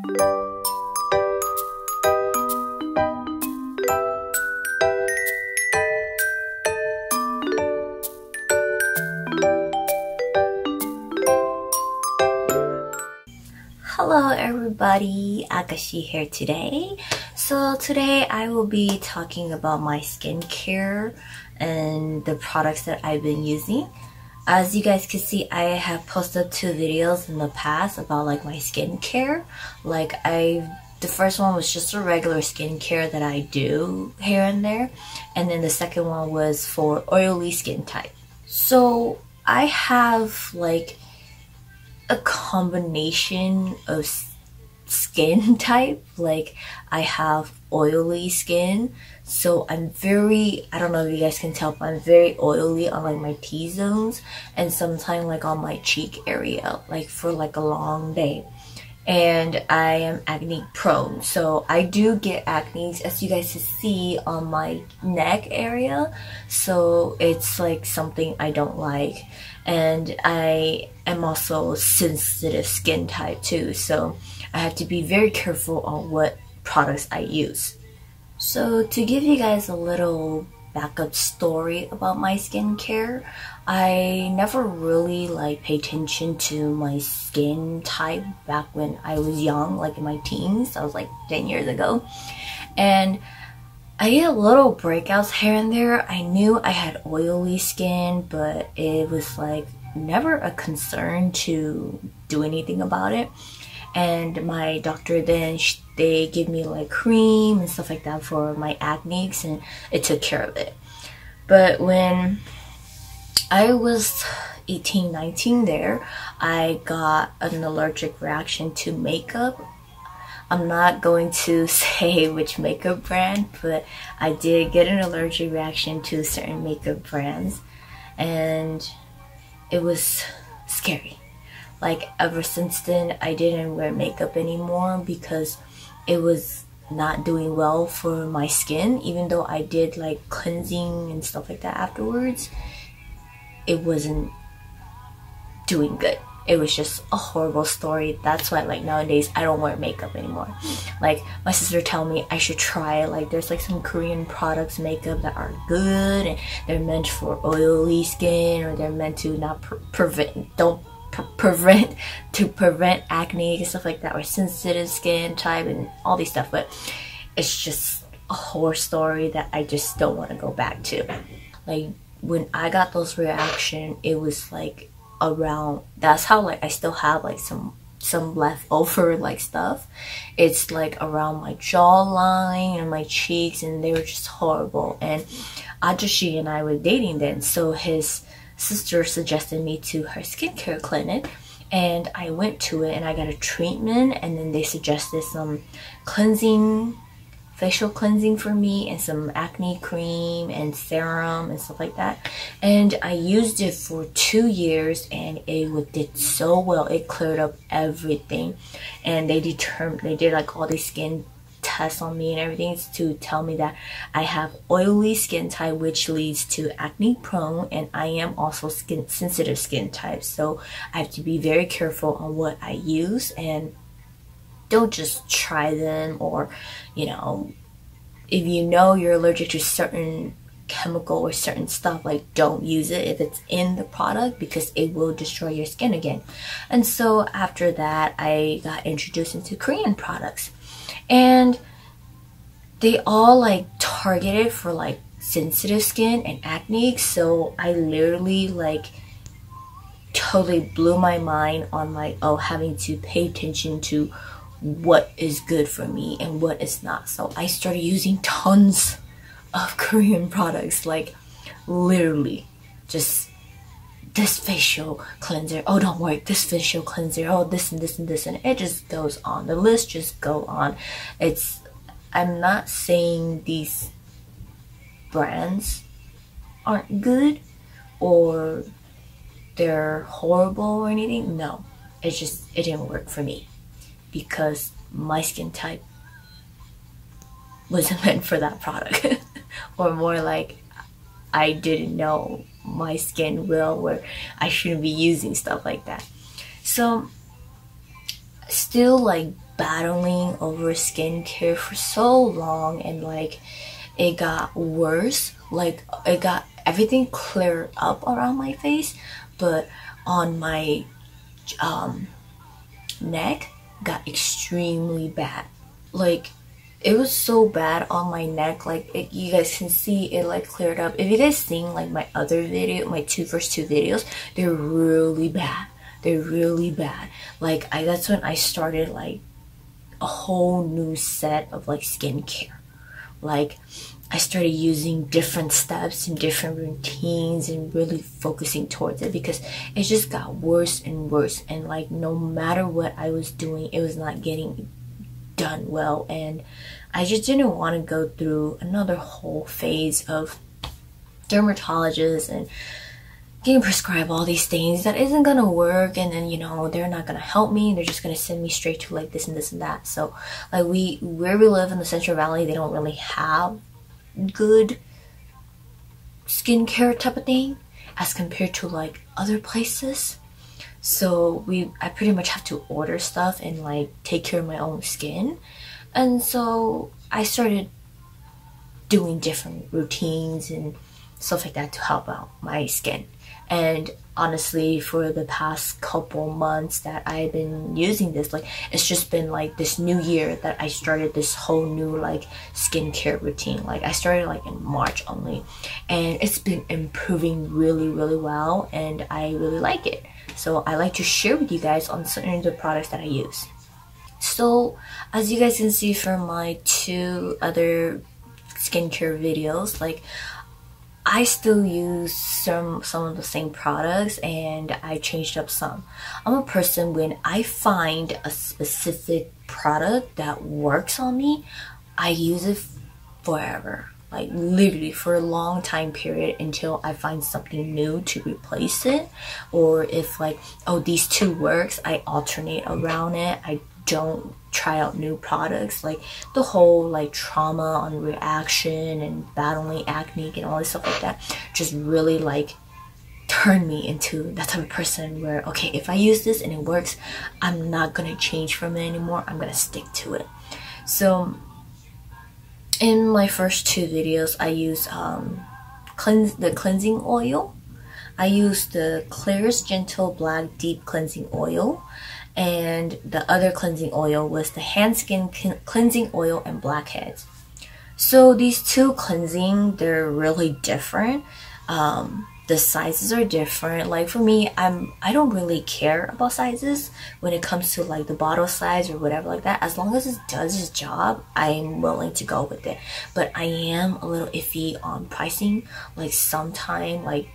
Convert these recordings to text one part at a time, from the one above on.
Hello everybody, Agashe here today. So today I will be talking about my skincare and the products that I've been using. As you guys can see, I have posted 2 videos in the past about like my skincare. The first one was just a regular skincare that I do here and there, and then the second one was for oily skin type. So I have like a combination of skin type. Like I have oily skin, so I don't know if you guys can tell, but I'm very oily on like my T-zones and sometimes like on my cheek area, like for like a long day. And I am acne prone, so I do get acne, as you guys can see, on my neck area, so it's like something I don't like. And I am also sensitive skin type too, so I have to be very careful on what products I use. So to give you guys a little backup story about my skincare, I never really like pay attention to my skin type back when I was young, like in my teens. I was like 10 years ago, and I get little breakouts here and there. I knew I had oily skin, but it was like never a concern to do anything about it. And my doctor then, they give me like cream and stuff like that for my acne, and it took care of it. But when I was 18, 19 there, I got an allergic reaction to makeup. I'm not going to say which makeup brand, but I did get an allergic reaction to certain makeup brands, and it was scary. Like ever since then, I didn't wear makeup anymore because it was not doing well for my skin. Even though I did like cleansing and stuff like that afterwards, it wasn't doing good. It was just a horrible story. That's why like nowadays I don't wear makeup anymore. Like my sister tell me I should try, like there's like some Korean products makeup that are good and they're meant for oily skin, or they're meant to not prevent acne and stuff like that, or sensitive skin type and all these stuff. But it's just a horror story that I just don't want to go back to. Like when I got those reactions, it was like around, that's how like I still have like some leftover like stuff. It's like around my jawline and my cheeks, and they were just horrible. And Ahjuxue and I were dating then, so his sister suggested me to her skincare clinic, and I went to it and I got a treatment, and then they suggested some cleansing, facial cleansing for me, and some acne cream and serum and stuff like that. And I used it for 2 years, and it did so well. It cleared up everything, and they did like all these skin tests on me and everything to tell me that I have oily skin type, which leads to acne prone, and I am also sensitive skin type, so I have to be very careful on what I use. And don't just try them, or you know, if you know you're allergic to certain chemical or certain stuff, like don't use it if it's in the product, because it will destroy your skin again. And so after that, I got introduced into Korean products, and they all like targeted for like sensitive skin and acne. So I literally like totally blew my mind on like, oh, having to pay attention to what is good for me and what is not. So I started using tons of Korean products, like literally just this facial cleanser, oh don't work, this facial cleanser, oh this and this and this, and it just goes on. The list just go on. I'm not saying these brands aren't good or they're horrible or anything. No, it didn't work for me because my skin type wasn't meant for that product. Or more like I didn't know my skin well, where I shouldn't be using stuff like that. So still like battling over skincare for so long, and like it got worse. Like it got everything cleared up around my face, but on my neck got extremely bad. Like it was so bad on my neck. Like you guys can see it like cleared up. If you guys seen like my other video, my first two videos, they're really bad. They're really bad. Like that's when I started like a whole new set of like skincare. Like I started using different steps and different routines and really focusing towards it, because it just got worse and worse, and like no matter what I was doing, it was not getting done well, and I just didn't want to go through another whole phase of dermatologists and getting prescribed all these things that isn't gonna work, and then, you know, they're not gonna help me. They're just gonna send me straight to like this and this and that. So like where we live in the Central Valley, they don't really have good skincare type of thing as compared to like other places. So I pretty much have to order stuff and like take care of my own skin. And so I started doing different routines and stuff like that to help out my skin. And honestly, for the past couple months that I've been using this, like it's just been like this new year that I started this whole new like skincare routine. Like I started like in March only, and it's been improving really, really well, and I really like it. So I like to share with you guys on certain of the products that I use. So as you guys can see from my two other skincare videos, like I still use some of the same products, and I changed up some. I'm a person, when I find a specific product that works on me, I use it forever. Like literally for a long time period, until I find something new to replace it. Or if like, oh, these two works, I alternate around it. I don't try out new products. Like the whole like trauma on reaction and battling acne and all this stuff like that just really like turned me into that type of person where, okay, if I use this and it works, I'm not gonna change from it anymore. I'm gonna stick to it. So in my first two videos, I use the cleansing oil. I use the Clearest Gentle Black Deep Cleansing Oil, and the other cleansing oil was the Hand Skin Cleansing Oil and Blackheads. So these two cleansing, they're really different. The sizes are different. Like for me, I don't really care about sizes when it comes to like the bottle size or whatever like that. As long as it does its job, I'm willing to go with it. But I am a little iffy on pricing. Like sometimes like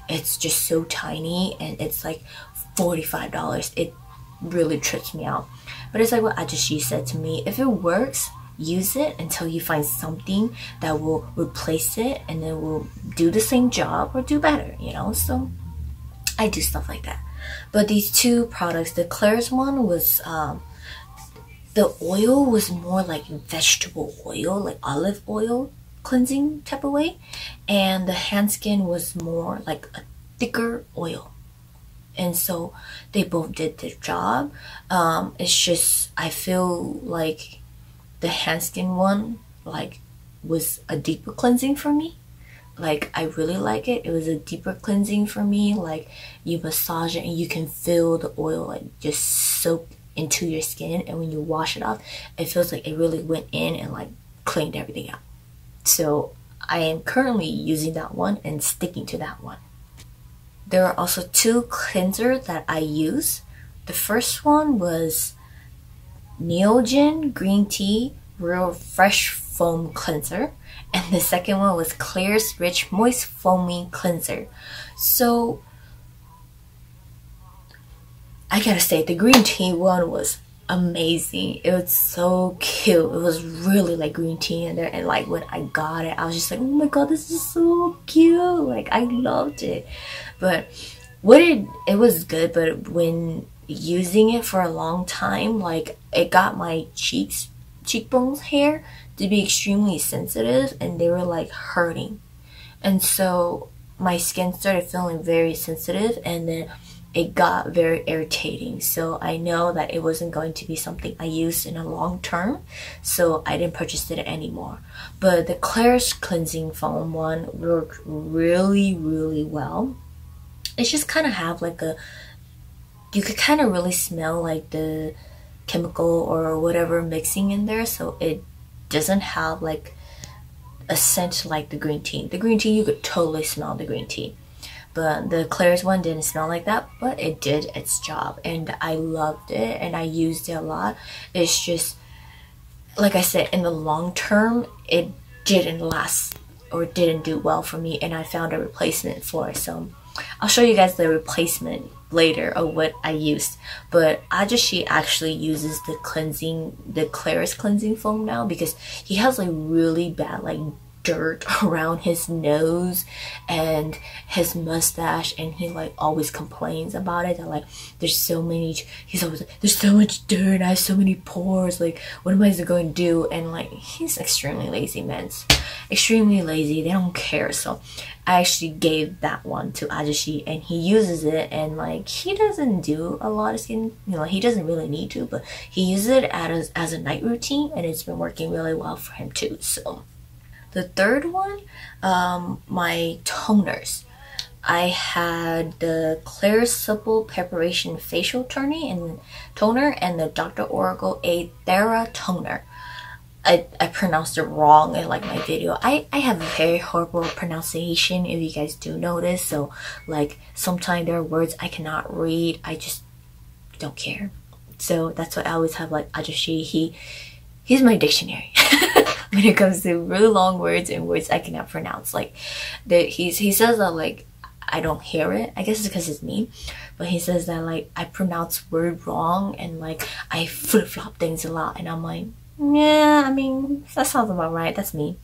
it's just so tiny and it's like $45. It really trips me out. But it's like what Ahjuxue said to me, if it works, use it until you find something that will replace it and then will do the same job or do better, you know. So I do stuff like that. But these two products, the Claire's one was the oil was more like vegetable oil, like olive oil cleansing type of way, and the hand skin was more like a thicker oil. And so they both did their job. It's just I feel like the hand skin one like was a deeper cleansing for me. Like I really like it. It was a deeper cleansing for me. Like you massage it and you can feel the oil like just soak into your skin, and when you wash it off, it feels like it really went in and like cleaned everything out. So I am currently using that one and sticking to that one. There are also two cleansers that I use. The first one was Neogen Green Tea Real Fresh Foam Cleanser, and the second one was Clear's Rich Moist Foaming Cleanser. So I gotta say, the green tea one was amazing. It was so cute. It was really like green tea in there, and like when I got it, I was just like, oh my god, this is so cute. Like I loved it. But it was good, but when using it for a long time, like it got my cheekbones hair to be extremely sensitive, and they were like hurting, and so my skin started feeling very sensitive. And then it got very irritating. So I know that it wasn't going to be something I used in a long term, so I didn't purchase it anymore. But the Klairs cleansing foam one worked really, really well. It just kind of have like a, you could kind of really smell like the chemical or whatever mixing in there, so it doesn't have like a scent like the green tea. The green tea, you could totally smell the green tea. But the Klairs one didn't smell like that, but it did its job, and I loved it, and I used it a lot. It's just, like I said, in the long term, it didn't last or didn't do well for me, and I found a replacement for it. So I'll show you guys the replacement later of what I used. But Ahjuxue actually uses the Klairs cleansing foam now, because he has like really bad like dirt around his nose and his mustache, and he like always complains about it, that like there's so many, he's always like, there's so much dirt, I have so many pores, like what am I going to do? And like he's extremely lazy, man, extremely lazy. They don't care. So I actually gave that one to Ahjuxue, and he uses it, and like he doesn't do a lot of skin, you know, he doesn't really need to, but he uses it as a night routine, and it's been working really well for him too. So the third one, my toners. I had the Klairs Supple Preparation Facial Toner and the Dr. Oracle Aethera Toner. I pronounced it wrong in like my video. I have a very horrible pronunciation, if you guys do notice. So like sometimes there are words I cannot read. I just don't care. So that's why I always have like Ahjuxue. He's my dictionary when it comes to really long words and words I cannot pronounce. Like he says that like I don't hear it. I guess it's because it's me, but he says that like I pronounce word wrong and like I flip-flop things a lot, and I'm like, yeah, I mean that sounds about right. That's me.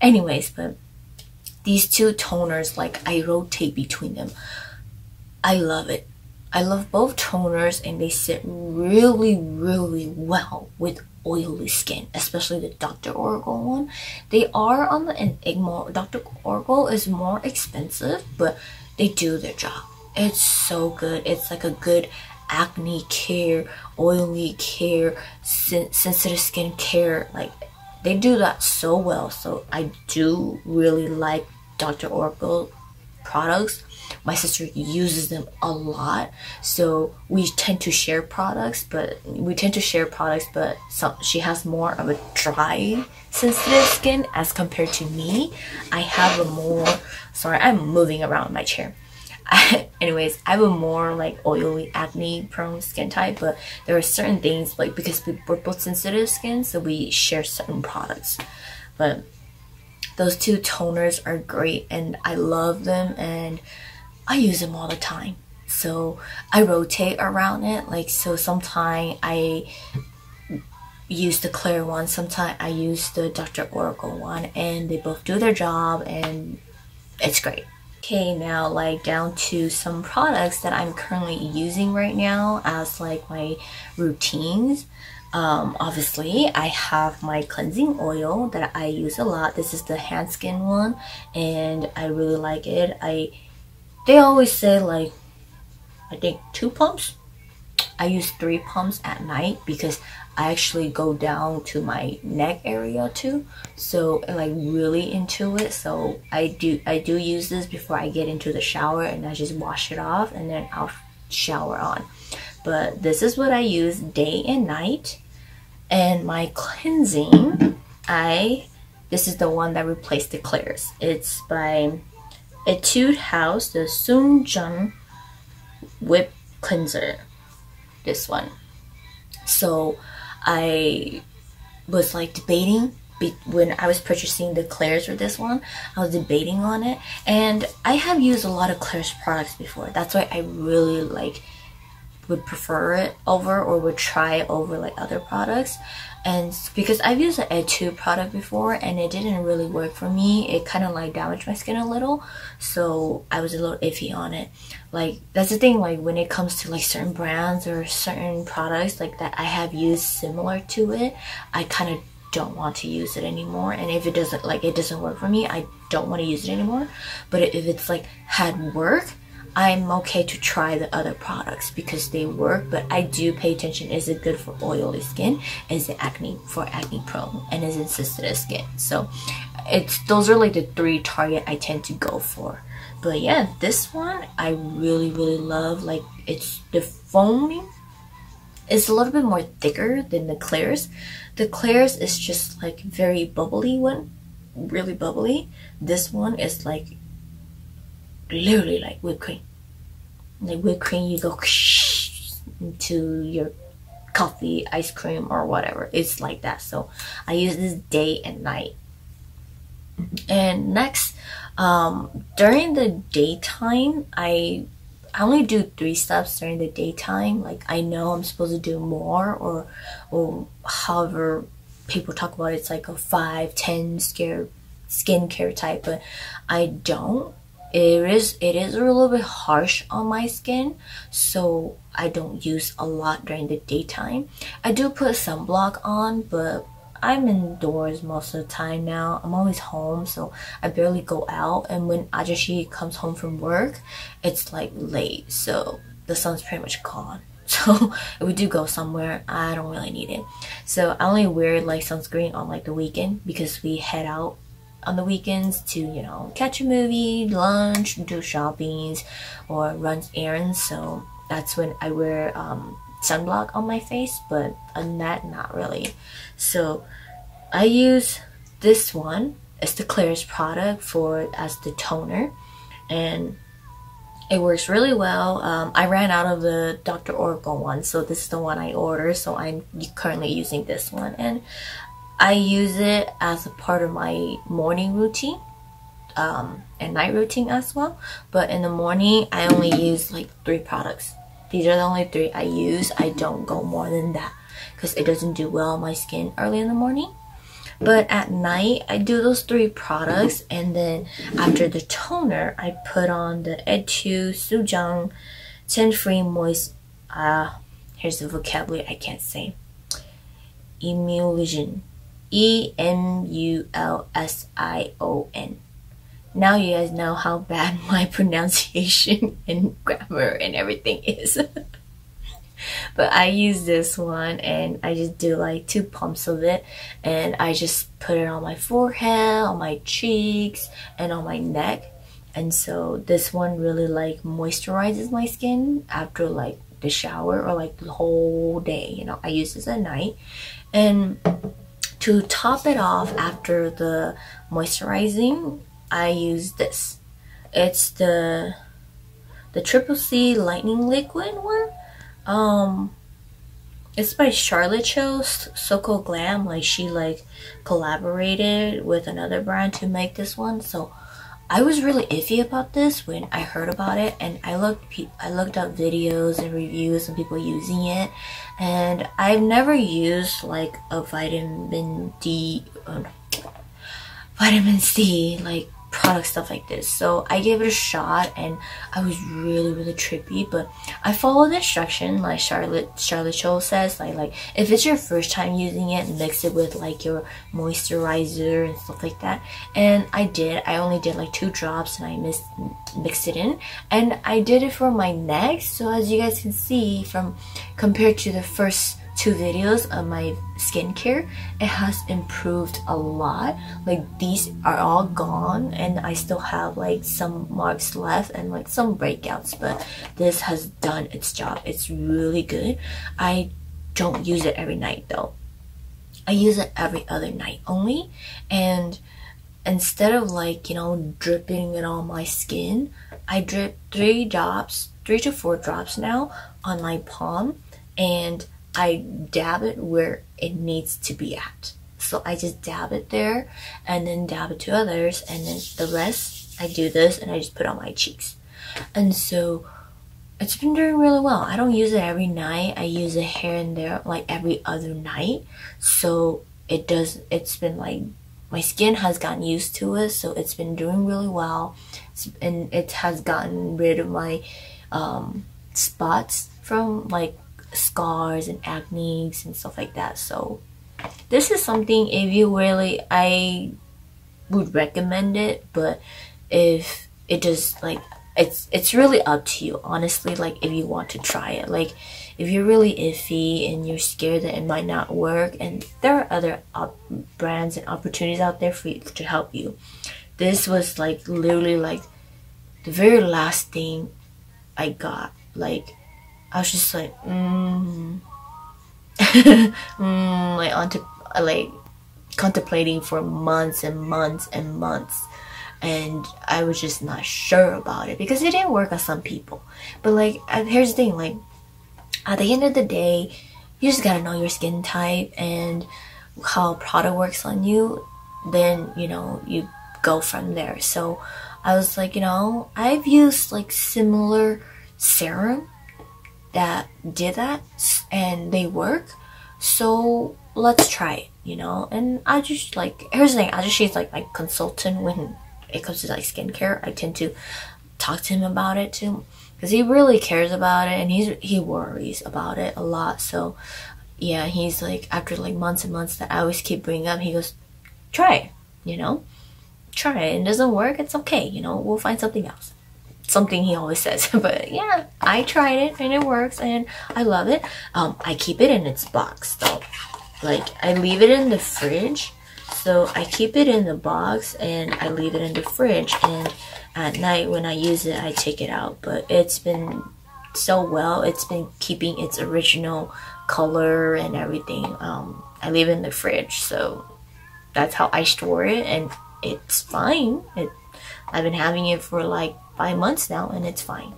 Anyways, but these two toners, like I rotate between them. I love it. I love both toners, and they sit really, really well with oily skin, especially the Dr. Oracle one. They are on the Xman. Dr. Oracle is more expensive, but they do their job. It's so good. It's like a good acne care, oily care, sensitive skin care. Like they do that so well. So I do really like Dr. Oracle products. My sister uses them a lot, so we tend to share products, but she has more of a dry, sensitive skin as compared to me. I have a more, sorry, I'm moving around my chair. Anyways, I have a more like oily, acne prone skin type, but there are certain things like, because we're both sensitive skin, so we share certain products. But those two toners are great, and I love them, and I use them all the time. So I rotate around it. Like, so sometimes I use the Klairs one, sometimes I use the Dr. Oracle one, and they both do their job, and it's great. Okay, now like down to some products that I'm currently using right now as like my routines. Obviously I have my cleansing oil that I use a lot. This is the hand skin one, and I really like it. They always say like, I think 2 pumps. I use 3 pumps at night because I actually go down to my neck area too, so like really into it. So I do use this before I get into the shower, and I just wash it off and then I'll shower on. But this is what I use day and night. And my cleansing, this is the one that replaced the Klairs. It's by Etude House, the Sunjun Whip Cleanser. This one. So I was like debating when I was purchasing the Klairs for this one. I was debating on it, and I have used a lot of Klairs products before. That's why I really like would prefer it over, or would try it over like other products. And because I've used an Etude product before and it didn't really work for me, it kind of like damaged my skin a little, so I was a little iffy on it. Like that's the thing, like when it comes to like certain brands or certain products like that I have used similar to it, I kind of don't want to use it anymore. And if it doesn't work for me, I don't want to use it anymore. But if it's like had work, I'm okay to try the other products because they work, but I do pay attention. Is it good for oily skin? Is it acne prone? And is it sensitive skin? So those are like the 3 target I tend to go for. But yeah, this one I really love. Like, it's the foaming. It's a little bit more thicker than the Claire's. The Claire's is just like very bubbly one, really bubbly. This one is like literally like whipped cream. Like whipped cream, you go into your coffee, ice cream, or whatever. It's like that. So I use this day and night. And next, during the daytime, I only do 3 steps during the daytime. Like, I know I'm supposed to do more, or however people talk about it, it's like a 5-10 skincare type, but I don't. It is a little bit harsh on my skin, so I don't use a lot during the daytime. I do put sunblock on, but I'm indoors most of the time now. I'm always home, so I barely go out. And when Ahjuxue comes home from work, it's like late, so the sun's pretty much gone. So if we do go somewhere, I don't really need it. So I only wear like sunscreen on like the weekend, because we head out on the weekends to, you know, catch a movie, lunch, do shoppings, or run errands. So that's when I wear sunblock on my face, but other than that, not really. So I use this one. It's the Claire's product as the toner, and it works really well. I ran out of the Dr. Oracle one, so this is the one I ordered. So I'm currently using this one, and I use it as a part of my morning routine and night routine as well. But in the morning, I only use like 3 products. These are the only 3 I use. I don't go more than that because it doesn't do well on my skin early in the morning. But at night, I do those 3 products, and then after the toner, I put on the Ahjuxue Sujang Tin-Free Moist. Here's the vocabulary I can't say. Emulsion. EMULSION. Now you guys know how bad my pronunciation and grammar and everything is. But I use this one, and I just do like 2 pumps of it, and I just put it on my forehead, on my cheeks, and on my neck. And so this one really like moisturizes my skin after like the shower, or like the whole day. You know, I use this at night. And to top it off after the moisturizing, I use this. It's the Triple C Lightning Liquid one. It's by Charlotte Cho, Soko Glam. Like, she like collaborated with another brand to make this one. So I was really iffy about this when I heard about it, and I looked up videos and reviews and people using it, and I've never used like a vitamin C like product stuff like this. So I gave it a shot, and I was really trippy, but I followed the instruction like Charlotte Cho says, like if it's your first time using it, mix it with like your moisturizer and stuff like that. And I only did like 2 drops, and I mixed it in, and I did it for my neck. So as you guys can see, compared to the first 2 videos of my skincare, it has improved a lot. Like, these are all gone, and I still have like some marks left and like some breakouts, but this has done its job. It's really good. I don't use it every night though. I use it every other night only, and instead of like, you know, dripping it on my skin, I drip 3 to 4 drops now on my palm, and I dab it where it needs to be at. So I just dab it there, and then dab it to others, and then the rest I do this, and I just put on my cheeks. And so it's been doing really well. I don't use it every night. I use it here and there, like every other night. So it's been like, my skin has gotten used to it, so it's been doing really well. And it has gotten rid of my spots from like scars and acne and stuff like that. So this is something, if you really, I would recommend it. But if it just like, it's really up to you, honestly. Like if you want to try it, like if you're really iffy and you're scared that it might not work, and there are other brands and opportunities out there for you to help you. This was like literally like the very last thing I got. Like I was just like like onto like contemplating for months and months and months, and I was just not sure about it because it didn't work on some people. But like here's the thing, like at the end of the day, you just gotta know your skin type and how a product works on you. Then you know, you go from there. So I was like, you know, I've used like similar serum that did that and they work, so let's try it, you know. And I just like, here's the thing, Ahjuxue is like my consultant when it comes to like skincare. I tend to talk to him about it too, because he really cares about it and he worries about it a lot. So yeah, he's like, after like months and months that I always keep bringing up, he goes, try it, you know, try it. And it doesn't work, it's okay, you know, we'll find something else. Something he always says. But yeah, I tried it and it works and I love it. I keep it in its box though. Like I leave it in the fridge, so I keep it in the box and I leave it in the fridge, and at night when I use it I take it out. But it's been so well, it's been keeping its original color and everything. I leave it in the fridge, so that's how I store it, and it's fine. I've been having it for like 5 months now and it's fine.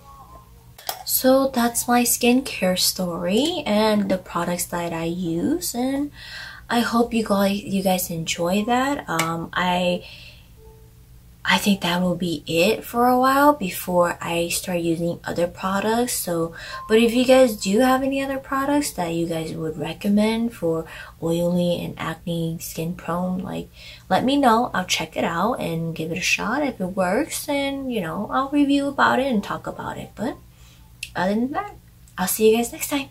So that's my skincare story and the products that I use, and I hope you guys enjoy that. I think that will be it for a while before I start using other products. So, but if you guys do have any other products that you guys would recommend for oily and acne skin prone, like let me know. I'll check it out and give it a shot. If it works, then you know, I'll review about it and talk about it. But other than that, I'll see you guys next time.